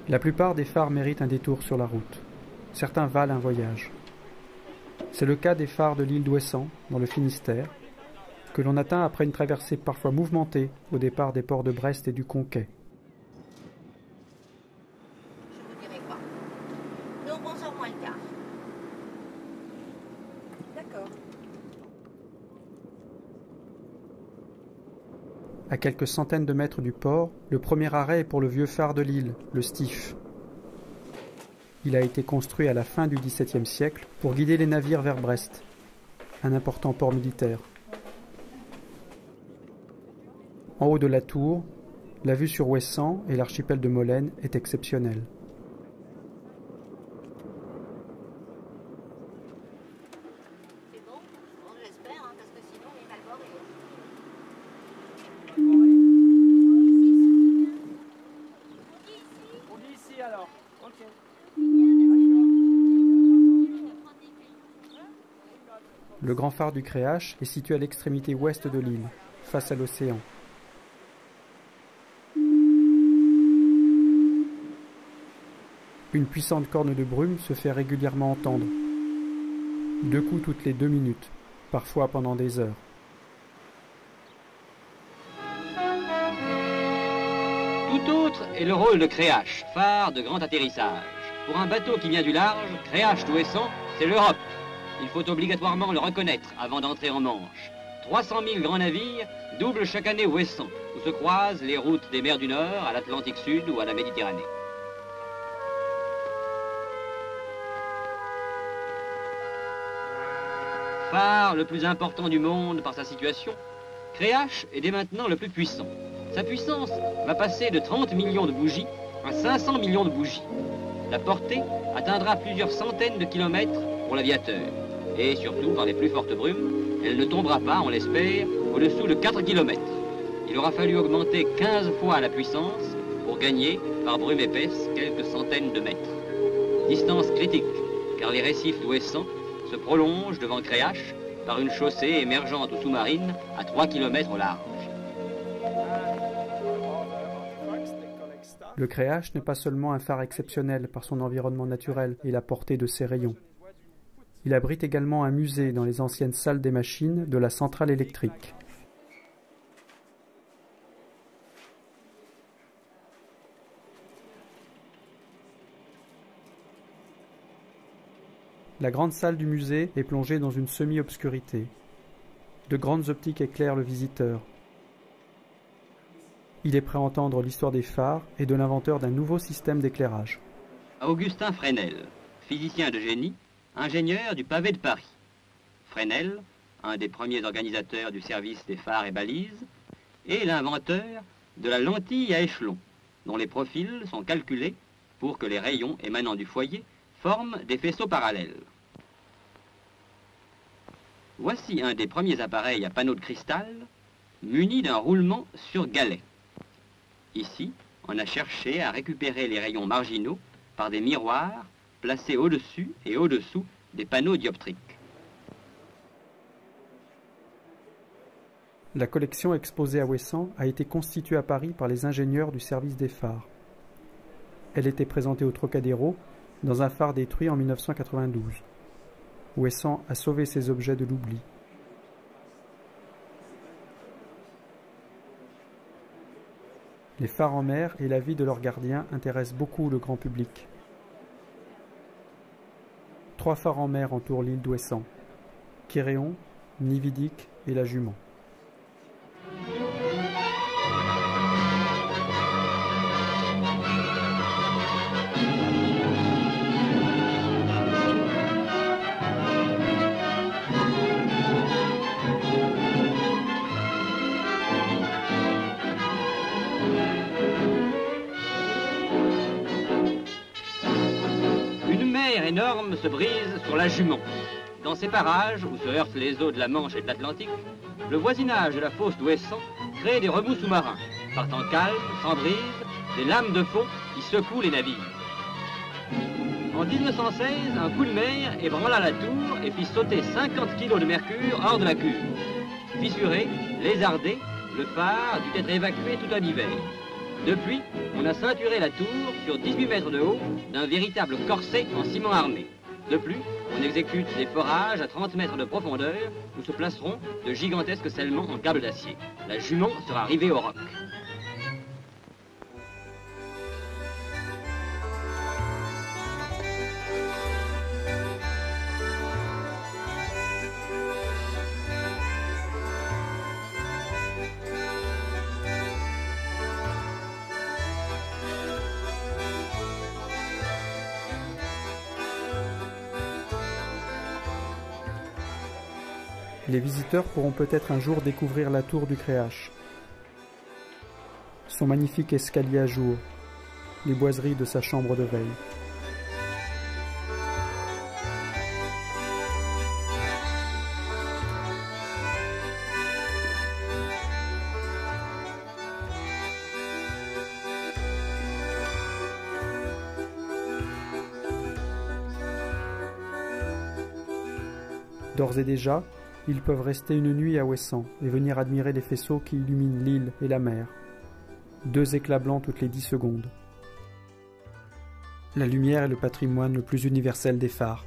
La plupart des phares méritent un détour sur la route. Certains valent un voyage. C'est le cas des phares de l'île d'Ouessant, dans le Finistère, que l'on atteint après une traversée parfois mouvementée au départ des ports de Brest et du Conquet. Je vous dirai quoi. Donc 11h moins le quart. D'accord. À quelques centaines de mètres du port, le premier arrêt est pour le vieux phare de l'île, le Stif. Il a été construit à la fin du XVIIe siècle pour guider les navires vers Brest, un important port militaire. En haut de la tour, la vue sur Ouessant et l'archipel de Molène est exceptionnelle. C'est bon? Bon, j'espère, hein, parce que sinon il est mal barré. On dit ici alors. Ok. Le grand phare du Créache est situé à l'extrémité ouest de l'île, face à l'océan. Une puissante corne de brume se fait régulièrement entendre. 2 coups toutes les 2 minutes, parfois pendant des heures. Tout autre est le rôle de Créache, phare de grand atterrissage. Pour un bateau qui vient du large, Créache d'Ouessant, c'est l'Europe. Il faut obligatoirement le reconnaître avant d'entrer en Manche. 300 000 grands navires doublent chaque année Ouessant, où se croisent les routes des mers du Nord à l'Atlantique Sud ou à la Méditerranée. Phare le plus important du monde par sa situation, Créache est dès maintenant le plus puissant. Sa puissance va passer de 30 millions de bougies à 500 millions de bougies. La portée atteindra plusieurs centaines de kilomètres pour l'aviateur. Et surtout, dans les plus fortes brumes, elle ne tombera pas, on l'espère, au-dessous de 4 kilomètres. Il aura fallu augmenter 15 fois la puissance pour gagner, par brume épaisse, quelques centaines de mètres. Distance critique, car les récifs d'Ouessant se prolongent devant Créache par une chaussée émergente ou sous-marine à 3 km au large. Le Créache n'est pas seulement un phare exceptionnel par son environnement naturel et la portée de ses rayons. Il abrite également un musée dans les anciennes salles des machines de la centrale électrique. La grande salle du musée est plongée dans une semi-obscurité. De grandes optiques éclairent le visiteur. Il est prêt à entendre l'histoire des phares et de l'inventeur d'un nouveau système d'éclairage. Augustin Fresnel, physicien de génie, ingénieur du pavé de Paris. Fresnel, un des premiers organisateurs du service des phares et balises, est l'inventeur de la lentille à échelon, dont les profils sont calculés pour que les rayons émanant du foyer forment des faisceaux parallèles. Voici un des premiers appareils à panneaux de cristal muni d'un roulement sur galet. Ici, on a cherché à récupérer les rayons marginaux par des miroirs placés au-dessus et au-dessous des panneaux dioptriques. La collection exposée à Ouessant a été constituée à Paris par les ingénieurs du service des phares. Elle était présentée au Trocadéro dans un phare détruit en 1992. Ouessant a sauvé ces objets de l'oubli. Les phares en mer et la vie de leurs gardiens intéressent beaucoup le grand public. 3 phares en mer entourent l'île d'Ouessant: Kéréon, Nividic et la Jument. mer énorme se brise sur la Jument. Dans ces parages, où se heurtent les eaux de la Manche et de l'Atlantique, le voisinage de la fosse d'Ouessant crée des remous sous-marins. Par temps calme, sans brise, des lames de fond qui secouent les navires. En 1916, un coup de mer ébranla la tour et fit sauter 50 kilos de mercure hors de la cuve. Fissuré, lézardé, le phare dut être évacué tout un hiver. Depuis, on a ceinturé la tour sur 18 mètres de haut d'un véritable corset en ciment armé. De plus, on exécute des forages à 30 mètres de profondeur où se placeront de gigantesques scellements en câble d'acier. La Jument sera rivée au roc. Les visiteurs pourront peut-être un jour découvrir la tour du Créache, son magnifique escalier à jour, les boiseries de sa chambre de veille. D'ores et déjà, ils peuvent rester une nuit à Ouessant et venir admirer les faisceaux qui illuminent l'île et la mer. 2 éclats blancs toutes les 10 secondes. La lumière est le patrimoine le plus universel des phares.